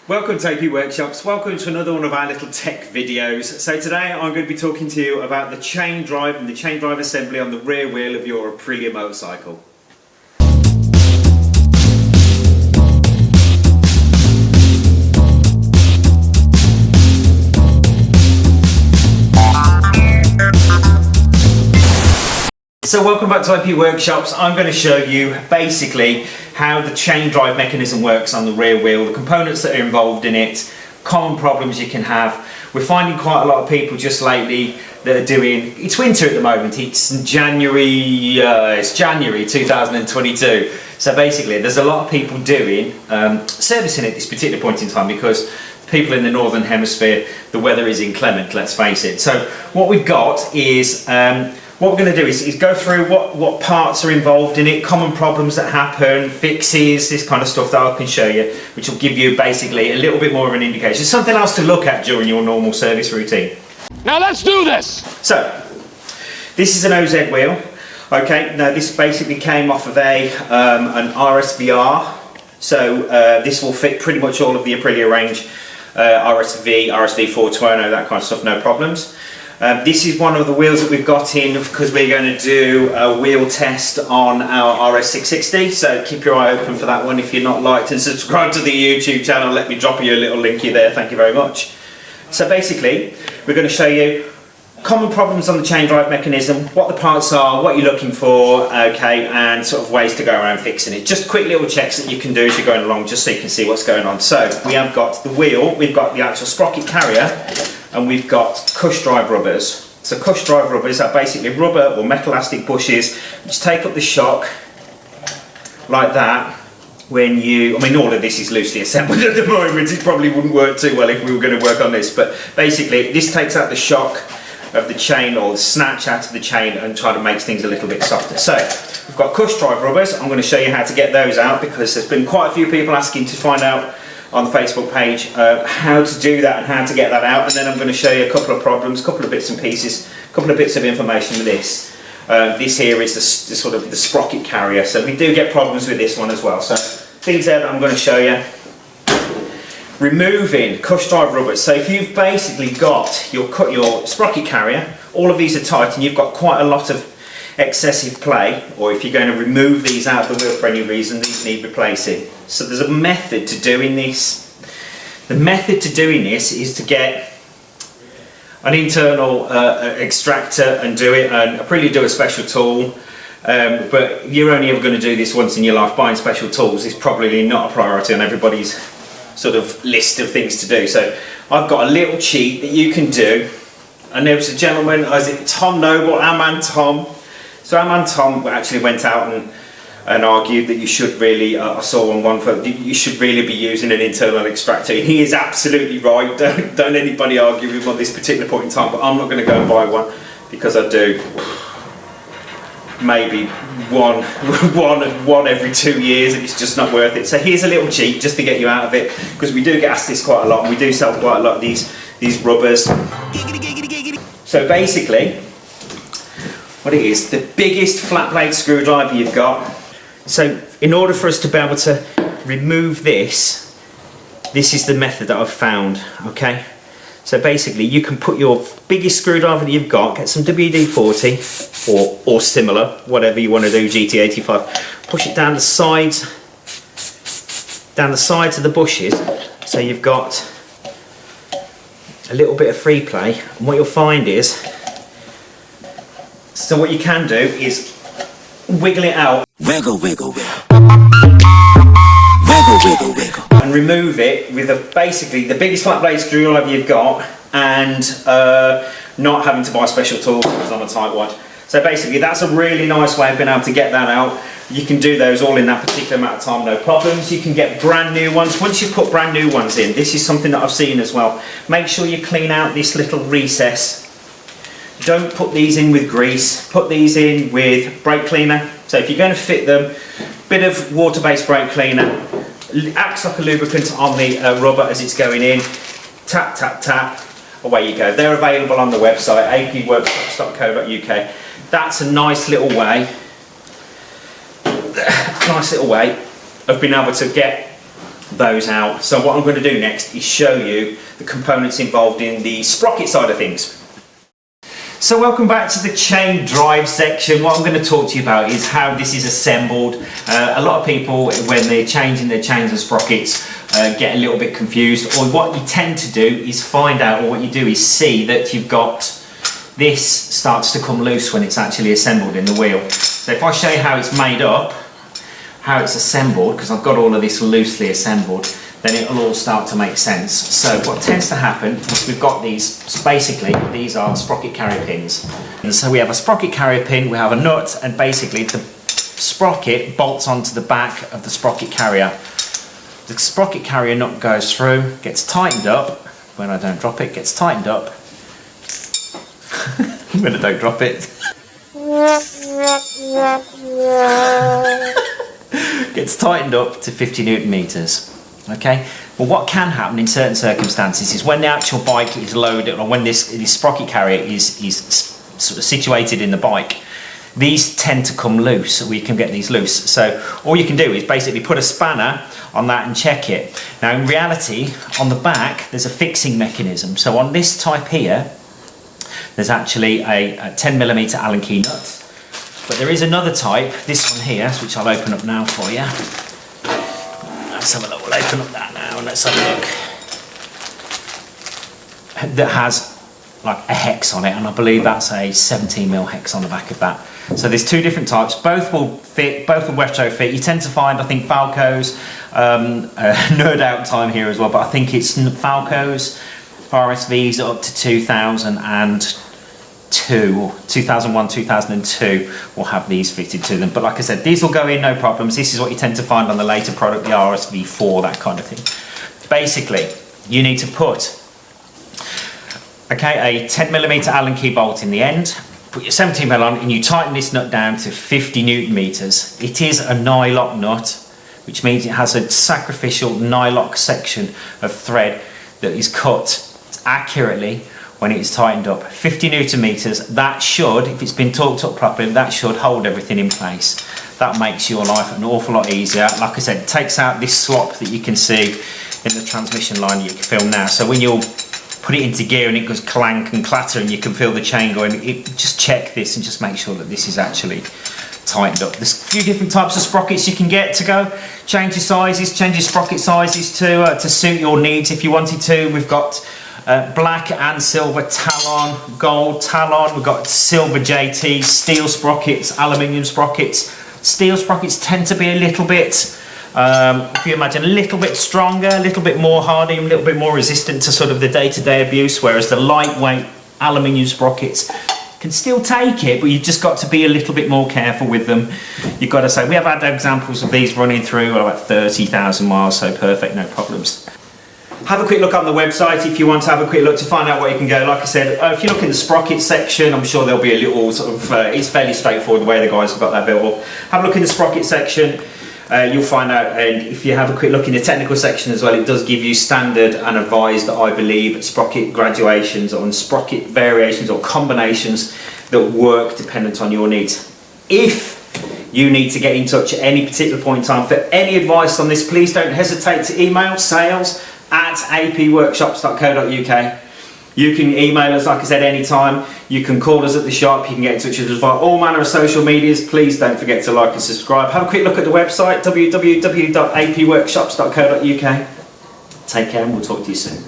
Welcome to AP Workshops, welcome to another one of our little tech videos. So today I'm going to be talking to you about the chain drive and the chain drive assembly on the rear wheel of your Aprilia motorcycle. So welcome back to IP Workshops. I'm going to show you basically how the chain drive mechanism works on the rear wheel, the components that are involved in it, common problems you can have. We're finding quite a lot of people just lately that are doing, it's winter at the moment, it's January 2022. So basically there's a lot of people doing servicing at this particular point in time because people in the northern hemisphere, the weather is inclement, let's face it. So what we've got is what we're going to do is go through what parts are involved in it, common problems that happen, fixes, this kind of stuff that I can show you, which will give you basically a little bit more of an indication, something else to look at during your normal service routine. Now let's do this! So, this is an OZ wheel. Okay, now this basically came off of an RSVR, so this will fit pretty much all of the Aprilia range, RSV 420, that kind of stuff, no problems. This is one of the wheels that we've got in because we're going to do a wheel test on our RS660, so keep your eye open for that one. If you're not liked and subscribed to the YouTube channel, let me drop you a little linky there, thank you very much. So basically we're going to show you common problems on the chain drive mechanism, what the parts are, what you're looking for, okay, and sort of ways to go around fixing it. Just quick little checks that you can do as you're going along just so you can see what's going on. So we have got the wheel, we've got the actual sprocket carrier, and we've got Cush drive rubbers. So Cush drive rubbers are basically rubber or metal elastic bushes which take up the shock like that when you, I mean all of this is loosely assembled at the moment, it probably wouldn't work too well if we were going to work on this, but basically this takes out the shock of the chain or the snatch out of the chain and try to make things a little bit softer. So we've got Cush drive rubbers. I'm going to show you how to get those out because there's been quite a few people asking to find out on the Facebook page how to do that and how to get that out, and then I'm going to show you a couple of problems, a couple of bits and pieces, a couple of bits of information with this. This here is the sort of the sprocket carrier, so we do get problems with this one as well. So things there that I'm going to show you. Removing Cush drive rubbers. So if you've basically got your sprocket carrier, all of these are tight and you've got quite a lot of excessive play, or if you're going to remove these out of the wheel for any reason, these need replacing. So there's a method to doing this. The method to doing this is to get an internal extractor and do it, and Aprilia do a special tool, but you're only ever going to do this once in your life. Buying special tools is probably not a priority on everybody's sort of list of things to do. So I've got a little cheat that you can do, and there was a gentleman, is it Tom Noble, our man Tom. So our man Tom actually went out and argued that you should really, I saw on one for, you should really be using an internal extractor. He is absolutely right, don't anybody argue with him on this particular point in time, but I'm not going to go and buy one because I do maybe one every 2 years and it's just not worth it. So here's a little cheat just to get you out of it, because we do get asked this quite a lot and we do sell quite a lot of these rubbers. So basically what it is, the biggest flat blade screwdriver you've got. So in order for us to be able to remove this is the method that I've found, okay? So basically you can put your biggest screwdriver that you've got, get some WD-40 or similar, whatever you want to do, GT85, push it down the sides of the bushes, so you've got a little bit of free play, and what you'll find is, so what you can do is wiggle it out. Wiggle, wiggle, wiggle. Wiggle, wiggle, wiggle. And remove it with basically the biggest flat blade screwdriver you've got, and not having to buy special tools because I'm a tight one. So basically that's a really nice way of being able to get that out. You can do those all in that particular amount of time, no problems. You can get brand new ones. Once you've put brand new ones in, this is something that I've seen as well. Make sure you clean out this little recess. Don't put these in with grease, put these in with brake cleaner. So if you're going to fit them, bit of water-based brake cleaner, acts like a lubricant on the rubber as it's going in, tap, tap, tap, away you go. They're available on the website, apworkshops.co.uk. That's a nice little way of being able to get those out. So what I'm going to do next is show you the components involved in the sprocket side of things. So welcome back to the chain drive section. What I'm going to talk to you about is how this is assembled. A lot of people, when they're changing their chains and sprockets, get a little bit confused, or what you tend to do is find out, or what you do is see that you've got this starts to come loose when it's actually assembled in the wheel. So if I show you how it's made up, how it's assembled, because I've got all of this loosely assembled, then it'll all start to make sense. So what tends to happen is we've got these, basically these are sprocket carrier pins. And so we have a sprocket carrier pin, we have a nut, and basically the sprocket bolts onto the back of the sprocket carrier. The sprocket carrier nut goes through, gets tightened up, when I don't drop it, gets tightened up. When I don't drop it. Gets tightened up to 50 Newton meters. Okay, well what can happen in certain circumstances is when the actual bike is loaded, or when this sprocket carrier is sort of situated in the bike, these tend to come loose, so we can get these loose. So all you can do is basically put a spanner on that and check it. Now in reality, on the back there's a fixing mechanism. So on this type here, there's actually a 10mm Allen key nut. But there is another type, this one here, which I'll open up now for you. Let's have a look, we'll open up that now and let's have a look. That has like a hex on it, and I believe that's a 17mm hex on the back of that. So there's two different types, both will fit, both will retrofit. You tend to find, I think Falco's, nerd out time here as well, but I think it's Falco's RSVs up to 2001, 2002 will have these fitted to them. But like I said, these will go in no problems. This is what you tend to find on the later product, the RSV4, that kind of thing. Basically, you need to put a 10mm Allen key bolt in the end, put your 17mm on, and you tighten this nut down to 50 Newton meters. It is a nylock nut, which means it has a sacrificial nylock section of thread that is cut accurately when it is tightened up. 50 Newton meters, that should, if it's been torqued up properly, that should hold everything in place. That makes your life an awful lot easier. Like I said, it takes out this slop that you can see in the transmission line that you can feel now. So when you'll put it into gear and it goes clank and clatter and you can feel the chain going, just check this and just make sure that this is actually tightened up. There's a few different types of sprockets you can get to go. Change your sizes, change your sprocket sizes to suit your needs if you wanted to. We've got black and silver Talon, gold Talon, we've got silver JT, steel sprockets, aluminium sprockets. Steel sprockets tend to be a little bit, if you imagine, a little bit stronger, a little bit more hardy, a little bit more resistant to sort of the day-to-day abuse, whereas the lightweight aluminium sprockets can still take it, but you've just got to be a little bit more careful with them. You've got to say, we have had examples of these running through about 30,000 miles, so perfect, no problems. Have a quick look on the website if you want to have a quick look to find out where you can go. Like I said, if you look in the sprocket section, I'm sure there'll be a little sort of, it's fairly straightforward the way the guys have got that built up. Have a look in the sprocket section, you'll find out, and if you have a quick look in the technical section as well, it does give you standard and advised, I believe, sprocket graduations on sprocket variations or combinations that work dependent on your needs. If you need to get in touch at any particular point in time for any advice on this, please don't hesitate to email sales@apworkshops.co.uk. You can email us, like I said, anytime. You can call us at the shop. You can get in touch with us via all manner of social medias. Please don't forget to like and subscribe. Have a quick look at the website, www.apworkshops.co.uk. Take care and we'll talk to you soon.